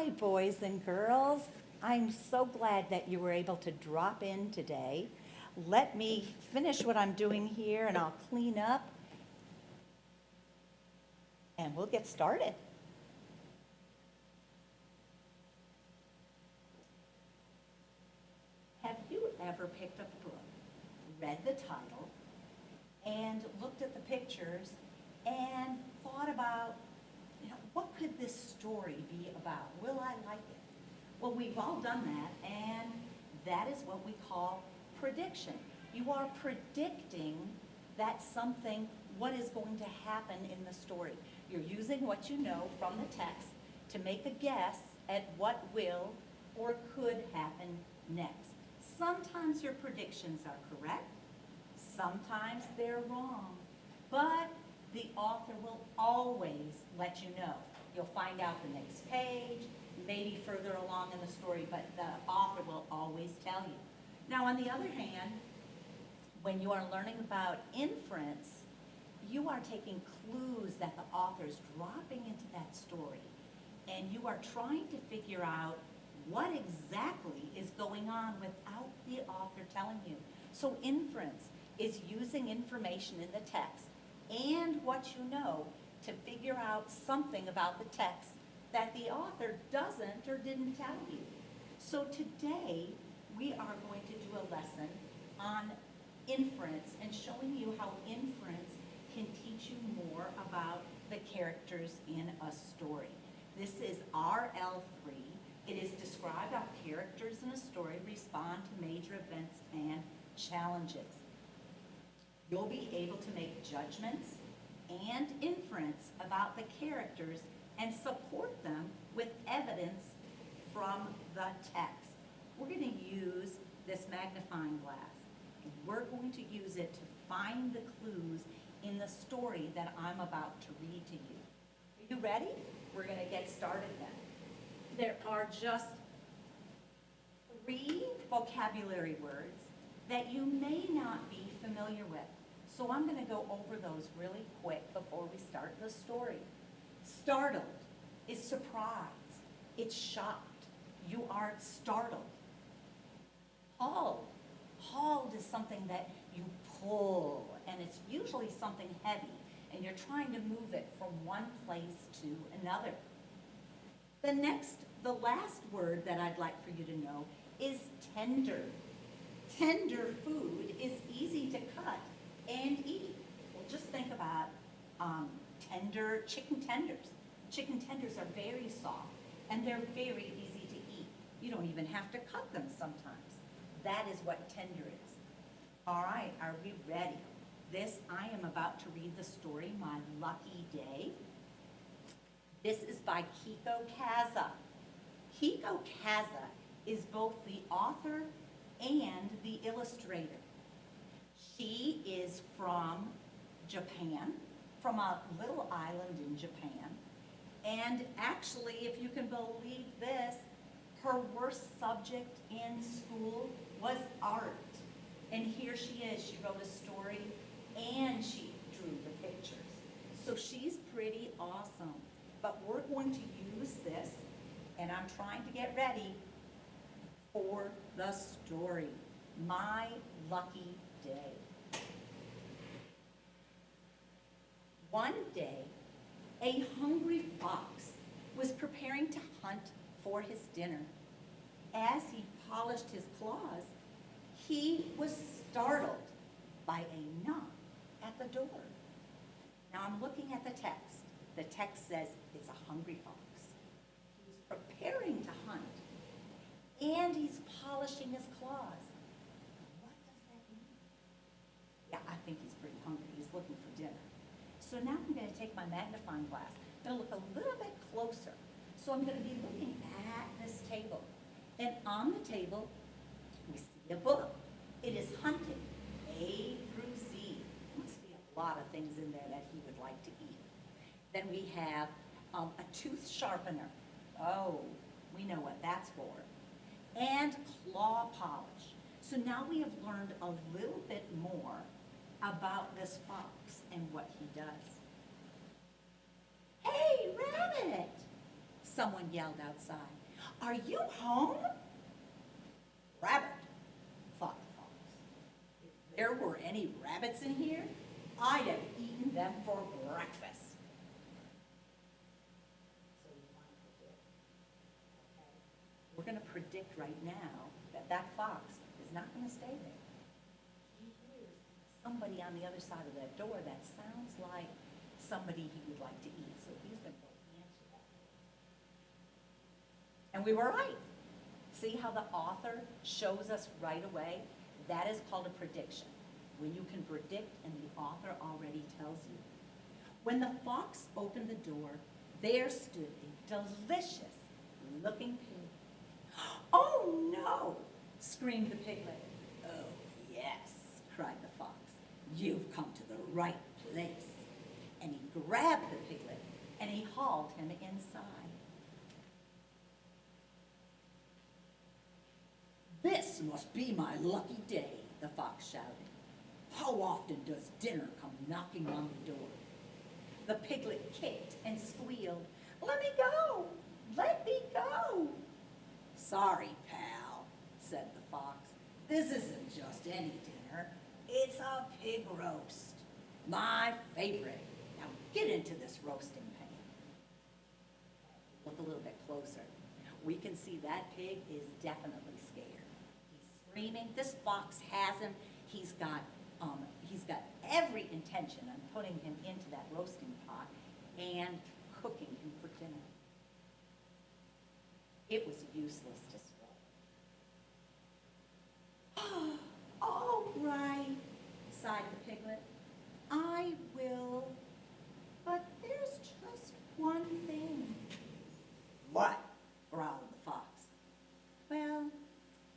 Hi, boys and girls. I'm so glad that you were able to drop in today. Let me finish what I'm doing here and I'll clean up and we'll get started. Have you ever picked up a book, read the title, and looked at the pictures and thought about, what could this story be about? Will I like it? Well, we've all done that, and that is what we call prediction. You are predicting that something, what is going to happen in the story. You're using what you know from the text to make a guess at what will or could happen next. Sometimes your predictions are correct, sometimes they're wrong, but the author will always let you know. You'll find out the next page, maybe further along in the story, but the author will always tell you. Now, on the other hand, when you are learning about inference, you are taking clues that the author is dropping into that story, and you are trying to figure out what exactly is going on without the author telling you. So inference is using information in the text and what you know to figure out something about the text that the author doesn't or didn't tell you. So today, we are going to do a lesson on inference and showing you how inference can teach you more about the characters in a story. This is RL3. It is describe how characters in a story respond to major events and challenges. You'll be able to make judgments and inference about the characters and support them with evidence from the text. We're going to use this magnifying glass. And we're going to use it to find the clues in the story that I'm about to read to you. Are you ready? We're going to get started then. There are just 3 vocabulary words that you may not be familiar with. So I'm going to go over those really quick before we start the story. Startled is surprised. It's shocked. You are startled. Hauled. Hauled is something that you pull, and it's usually something heavy, and you're trying to move it from one place to another. The last word that I'd like for you to know is tender. Tender food is easy to cut and eat. Well, just think about tender chicken tenders. Chicken tenders are very soft and they're very easy to eat. You don't even have to cut them sometimes. That is what tender is. All right, are we ready? I am about to read the story, My Lucky Day. This is by Kiko Kaza. Kiko Kaza is both the author and the illustrator. She is from Japan, from a little island in Japan. And actually, if you can believe this, her worst subject in school was art. And here she is. She wrote a story and she drew the pictures. So she's pretty awesome. But we're going to use this, and I'm trying to get ready for the story. My Lucky Day. One day, a hungry fox was preparing to hunt for his dinner. As he polished his claws, he was startled by a knock at the door. Now I'm looking at the text. The text says it's a hungry fox. He's preparing to hunt, and he's polishing his claws. What does that mean? Yeah, I think he's pretty hungry. He's looking for dinner. So now I'm going to take my magnifying glass. I'm going to look a little bit closer. So I'm going to be looking at this table. And on the table, we see a book. It is Hunting, A through Z. There must be a lot of things in there that he would like to eat. Then we have a tooth sharpener. Oh, we know what that's for. And claw polish. So now we have learned a little bit more about this fox and what he does. Hey, rabbit! someone yelled outside. Are you home? Rabbit, thought the fox. If there were any rabbits in here, I'd have eaten them for breakfast. So you want to predict? Okay. We're going to predict right now that that fox is not going to stay there. He hears somebody on the other side of that door that sounds like somebody he would like to eat. So he's going to go answer that door. And we were right. See how the author shows us right away? That is called a prediction. When you can predict and the author already tells you. When the fox opened the door, there stood a delicious looking pig. Oh no, screamed the piglet. Oh yes, cried the fox. You've come to the right place. And he grabbed the piglet and he hauled him inside. This must be my lucky day, the fox shouted. How often does dinner come knocking on the door? The piglet kicked and squealed. Let me go! Let me go! Sorry, pal, said the fox. This isn't just any dinner. It's a pig roast. My favorite. Now get into this roasting pan. Look a little bit closer. We can see that pig is definitely scared. Screaming. This fox has him. He's got every intention on putting him into that roasting pot and cooking him for dinner. It was useless to swallow. All right, sighed the piglet. I will, but there's just one thing. What? Growled the fox. Well,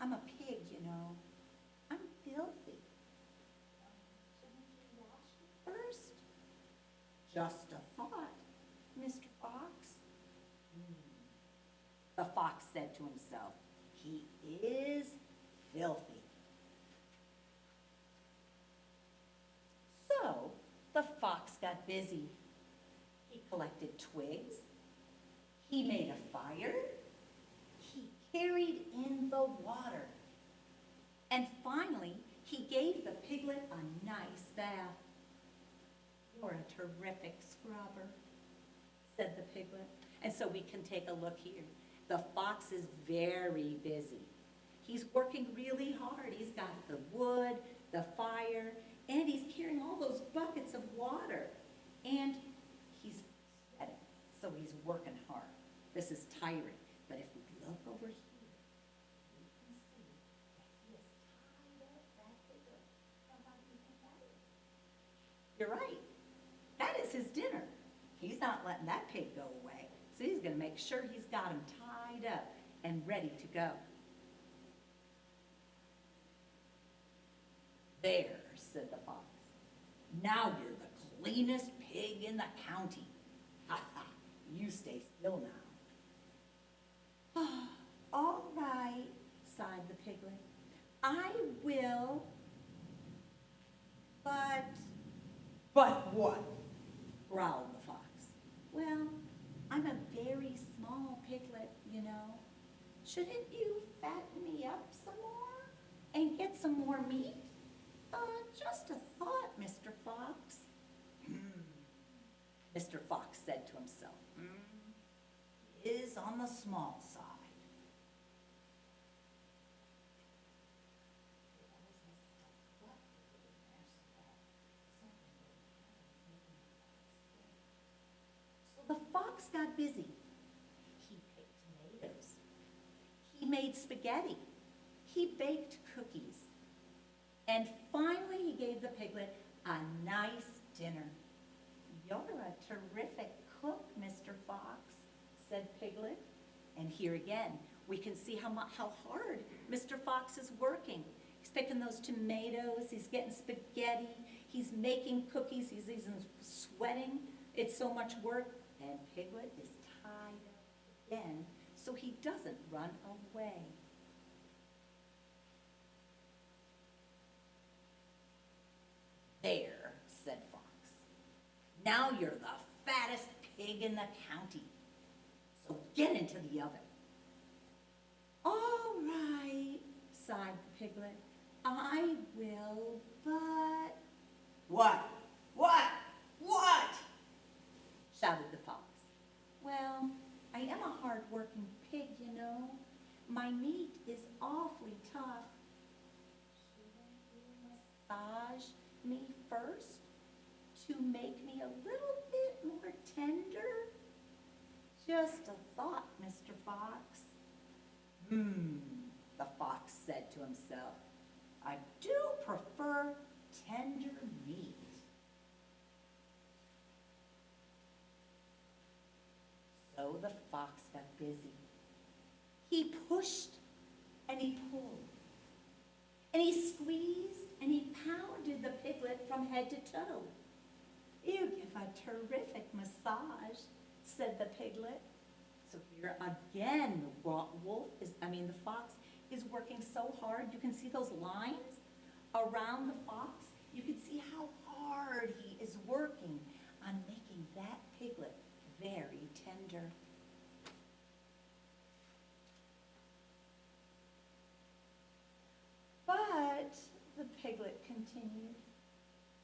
I'm a pig, you know. I'm filthy. Shouldn't you wash it first? Just a thought, Mr. Fox. The fox said to himself, he is filthy. So the fox got busy. He collected twigs. He made a fire. He carried in the water. And finally, he gave the piglet a nice bath. You're a terrific scrubber, said the piglet. And so we can take a look here. The fox is very busy. He's working really hard. He's got the wood, the fire, and he's carrying all those buckets of water. And he's sweating, so he's working hard. This is tiring. But if we look over here, we can see that he has tied up that piglet. Now, how do you think that is? You're right. That is his dinner. He's not letting that pig go away. So he's going to make sure he's got him tied up and ready to go. There, said the fox. Now you're the cleanest pig in the county. Ha ha, you stay still now. All right, sighed the piglet. I will, but... But what? Growled the fox. Well, I'm a very small piglet, you know. Shouldn't you fatten me up some more and get some more meat? Just a thought, Mr. Fox. Mr. Fox said to himself, is on the small side. So the fox got busy. He picked tomatoes. He made spaghetti. He baked cookies. And finally, he gave the piglet a nice dinner. You're a terrific cook, Mr. Fox, said Piglet. And here again, we can see how hard Mr. Fox is working. He's picking those tomatoes, he's getting spaghetti, he's making cookies, he's even sweating. It's so much work. And Piglet is tied up again, so he doesn't run away. There, said Fox. Now you're the fattest pig in the county. So get into the oven. All right, sighed the piglet. I will, but... What? What? What? Shouted the fox. Well, I am a hard-working pig, you know. My meat is awfully tough. Shouldn't you massage me first to make me a little bit more tender? Just a thought, Mr. Fox. The fox said to himself. I do prefer tender meat. So the fox got busy. He pushed and he pulled. And he squeezed and he pounded the piglet from head to toe. You give a terrific massage, said the piglet. So here again, the fox is working so hard. You can see those lines around the fox. You can see how hard he is working on making that piglet very tender. But, the piglet continued,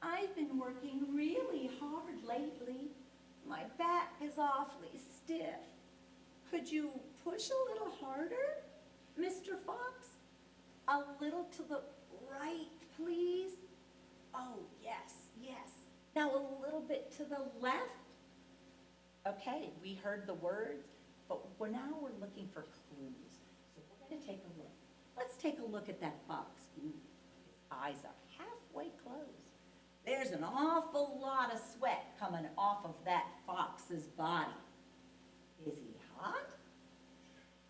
I've been working really hard lately. My back is awfully stiff. Could you push a little harder, Mr. Fox? A little to the right, please. Oh, yes, yes. Now a little bit to the left. Okay, we heard the words, but now we're looking for clues. So we're going to take a look. Let's take a look at that fox. Ooh, his eyes are halfway closed. There's an awful lot of sweat coming off of that fox's body. Is he hot?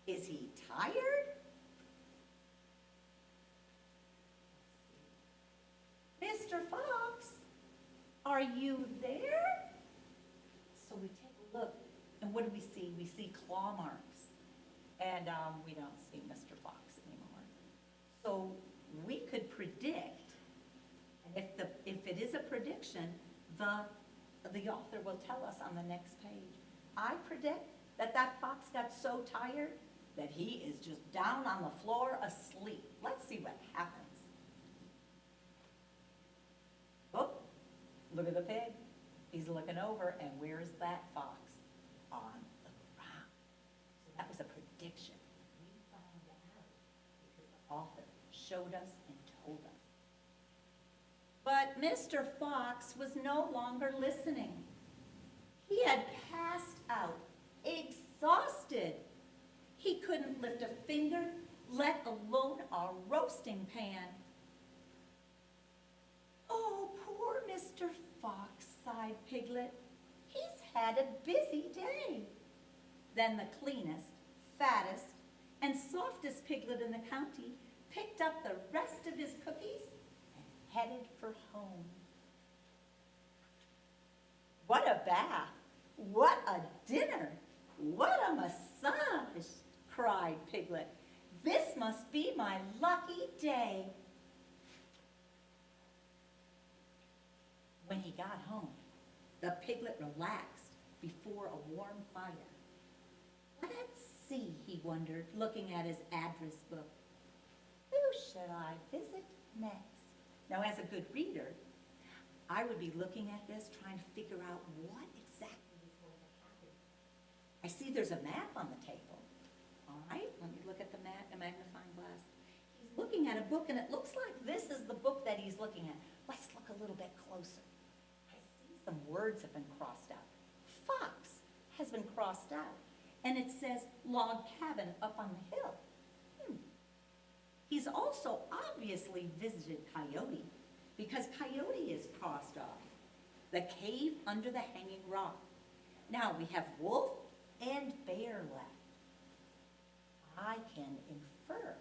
Is he tired? Mr. Fox, are you there? So we take a look, and what do we see? We see claw marks, and we don't see Mr. Fox anymore. So we could predict, and if it is a prediction, the author will tell us on the next page. I predict that fox got so tired that he is just down on the floor asleep. Let's see what happens. Oh, look at the pig. He's looking over, and where's that fox? On the ground. So that was a prediction. We found out because the author showed us and told us. But Mr. Fox was no longer listening. He had passed out, exhausted. He couldn't lift a finger, let alone a roasting pan. Oh, poor Mr. Fox, sighed Piglet. He's had a busy day. Then the cleanest, fattest, and softest piglet in the county picked up the rest of his cookies and headed for home. What a bath! What a dinner! What a massage! Cried Piglet. This must be my lucky day. When he got home, the piglet relaxed before a warm fire. Let's see, he wondered, looking at his address book. Who should I visit next? Now, as a good reader, I would be looking at this, trying to figure out what exactly is going to happen. I see there's a map on the table. All right, let me look at the map, a magnifying glass. He's looking at a book, and it looks like this is the book that he's looking at. Let's look a little bit closer. I see some words have been crossed out. Fox has been crossed out, and it says log cabin up on the hill. He's also obviously visited Coyote, because Coyote is crossed off. The cave under the hanging rock. Now we have wolf and bear left. I can infer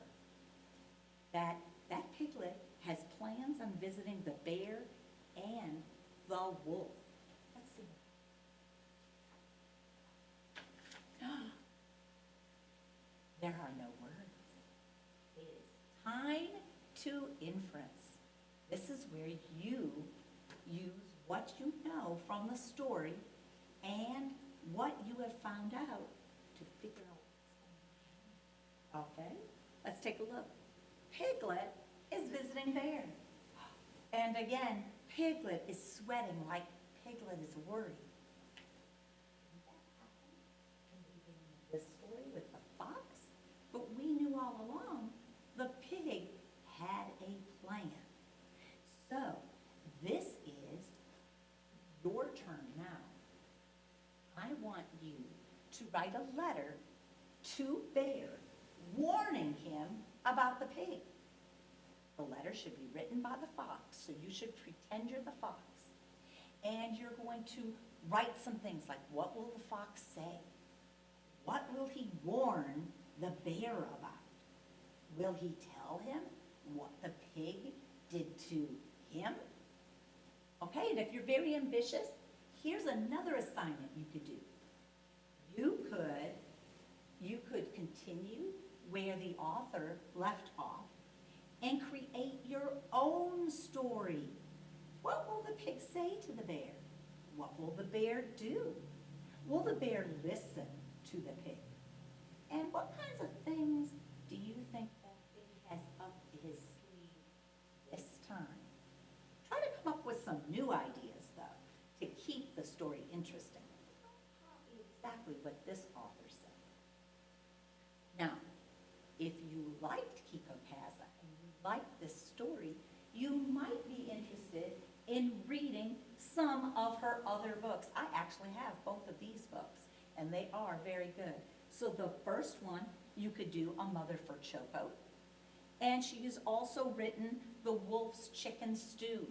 that that piglet has plans on visiting the bear and the wolf. Let's see. There are no words. It is time to inference. This is where you use what you know from the story and what you have found out to figure out. Okay, let's take a look. Piglet is visiting Bear. And again, Piglet is sweating like Piglet is worried. Did that happen in the beginning of this story with the fox? But we knew all along the pig had a plan. So this is your turn now. I want you to write a letter to Bear warning him about the pig. The letter should be written by the fox, so you should pretend you're the fox. And you're going to write some things like, what will the fox say? What will he warn the bear about? Will he tell him what the pig did to him? Okay, and if you're very ambitious, here's another assignment you could do. You could continue where the author left off and create your own story. What will the pig say to the bear? What will the bear do? Will the bear listen to the pig? And what kinds of things do you think that pig has up his sleeve this time? Try to come up with some new ideas, though, to keep the story interesting. Don't copy exactly what this author said. Now, if you liked Kiko Kaza and you liked this story, you might be interested in reading some of her other books. I actually have both of these books, and they are very good. So the first one, you could do A Mother for Choco. And she has also written The Wolf's Chicken Stew.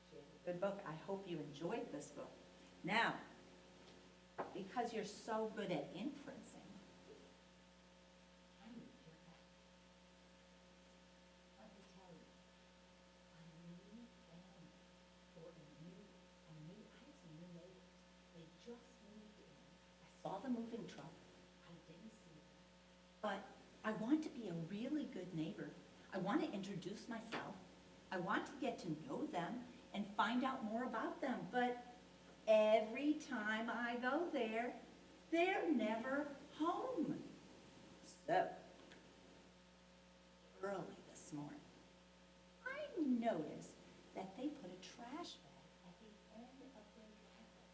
She has a good book. I hope you enjoyed this book. Now, because you're so good at inferencing, I need your help. Let me tell you, I have some new neighbors. They just moved in. I saw the moving truck. I didn't see them. But I want to be a really good neighbor. I want to introduce myself. I want to get to know them and find out more about them. But every time I go there, they're never home. So, early this morning, I noticed that they put a trash bag at the end of their driveway.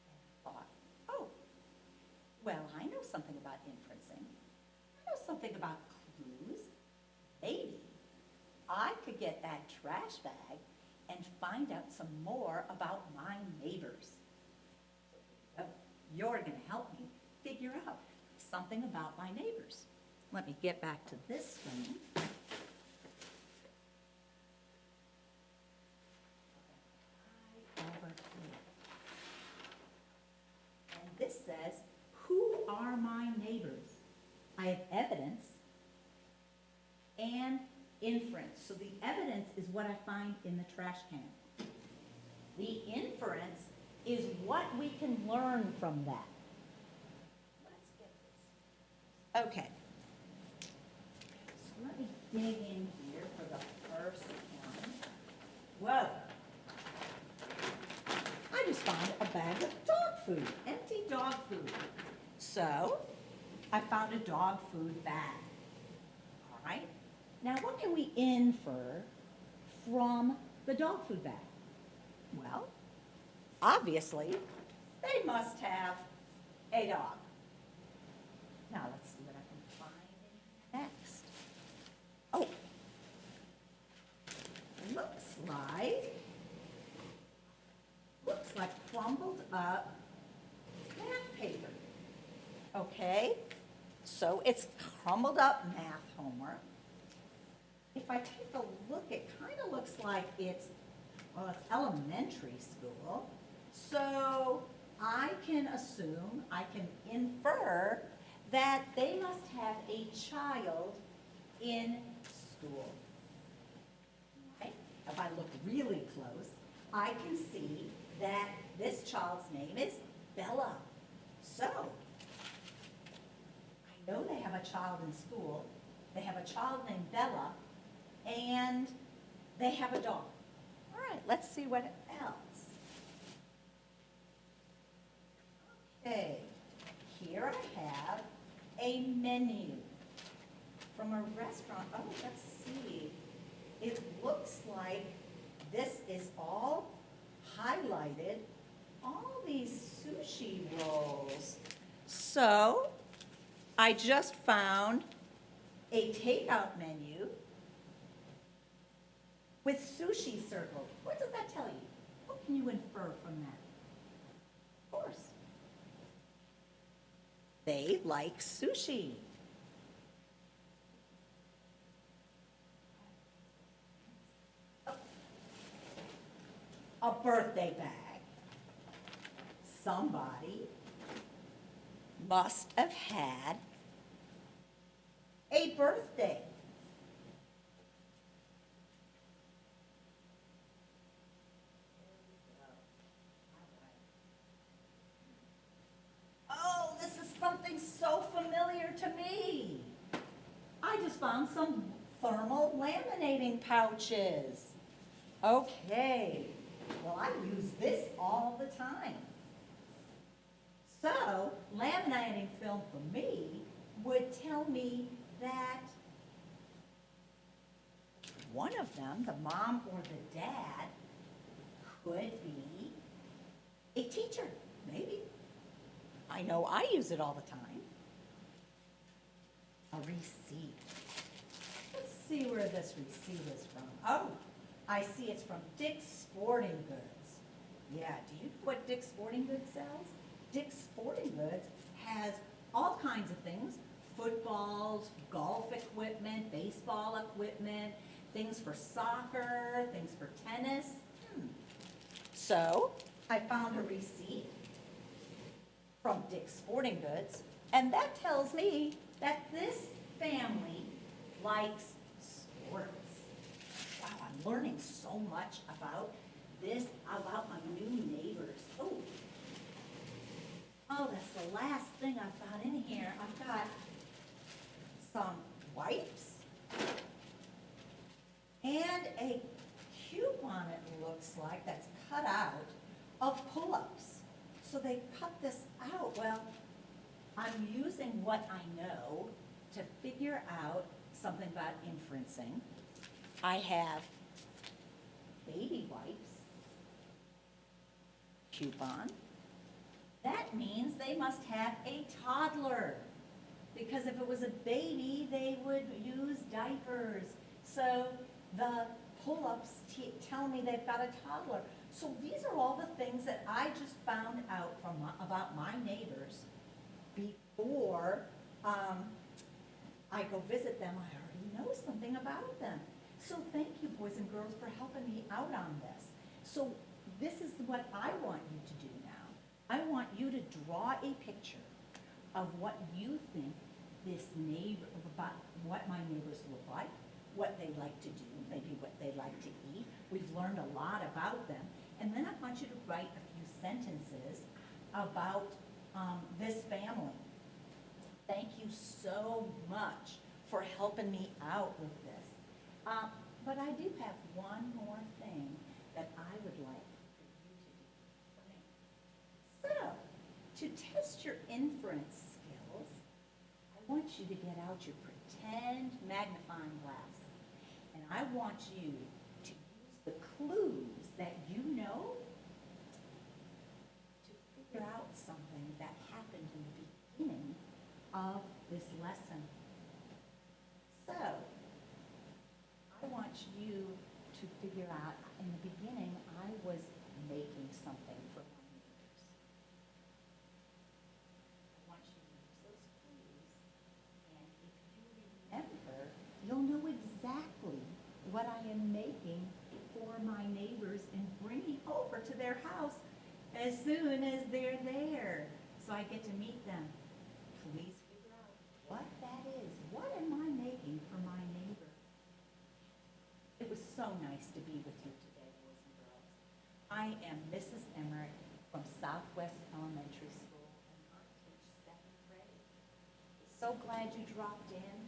And I thought, oh, well, I know something about inferencing. I know something about clues. Maybe I could get that trash bag and find out some more about my neighbors. So you're going to help me figure out something about my neighbors. Let me get back to this screen. Over here. And this says, who are my neighbors? I have evidence and inference. So the evidence is what I find in the trash can. The inference is what we can learn from that. Let's get this. Okay. So let me dig in here for the first one. Whoa. I just found a bag of dog food, empty dog food. So I found a dog food bag. All right. Now, what can we infer from the dog food bag? Well, obviously, they must have a dog. Now, let's see what I can find next. Oh, looks like crumbled up math paper. Okay, so it's crumbled up math homework. If I take a look, it kind of looks like it's elementary school. So I can assume, I can infer that they must have a child in school. Okay? If I look really close, I can see that this child's name is Bella. So I know they have a child in school. They have a child named Bella. And they have a dog. All right, let's see what else. to have a menu from a restaurant. Oh, let's see. It looks like this is all highlighted, all these sushi rolls. So I just found a takeout menu with sushi circled. What does that tell you? What can you infer from that? Of course. They like sushi. A birthday bag. Somebody must have had a birthday. Oh, this is something so familiar to me. I just found some thermal laminating pouches. Okay, well, I use this all the time. So, laminating film for me would tell me that one of them, the mom or the dad, could be a teacher, maybe. I know I use it all the time. A receipt. Let's see where this receipt is from. Oh, I see it's from Dick's Sporting Goods. Yeah, do you know what Dick's Sporting Goods sells? Dick's Sporting Goods has all kinds of things, footballs, golf equipment, baseball equipment, things for soccer, things for tennis. So I found a receipt from Dick's Sporting Goods, and that tells me that this family likes sports. Wow, I'm learning so much about this, about my new neighbors. Oh, that's the last thing I've got in here. I've got some wipes and a coupon, it looks like, that's cut out of pull-ups. So they cut this out. Well, I'm using what I know to figure out something about inferencing. I have baby wipes, coupon. That means they must have a toddler, because if it was a baby, they would use diapers. So the pull-ups tell me they've got a toddler. So these are all the things that I just found out about my neighbors before I go visit them. I already know something about them. So thank you, boys and girls, for helping me out on this. So this is what I want you to do now. I want you to draw a picture of what you think this neighbor, about what my neighbors look like, what they like to do, maybe what they like to eat. We've learned a lot about them. And then I want you to write a few sentences about this family. Thank you so much for helping me out with this. But I do have one more thing that I would like for you to do for me. So, to test your inference skills, I want you to get out your pretend magnifying glass. And I want you to use the clues that you know to figure out something that happened in the beginning of this lesson. So, I want you to figure out, in the beginning, I was making something for my neighbors. I want you to use those clues, and if you remember, you'll know exactly what I am making for my neighbors and bringing over to their house as soon as they're there. So I get to meet them. Please figure out what that is. What am I making for my neighbor? It was so nice to be with you today, boys and girls. I am Mrs. Emerick from Southwest Elementary School, and I teach 7th grade. So glad you dropped in,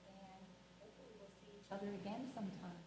and hopefully we'll see each other again sometime.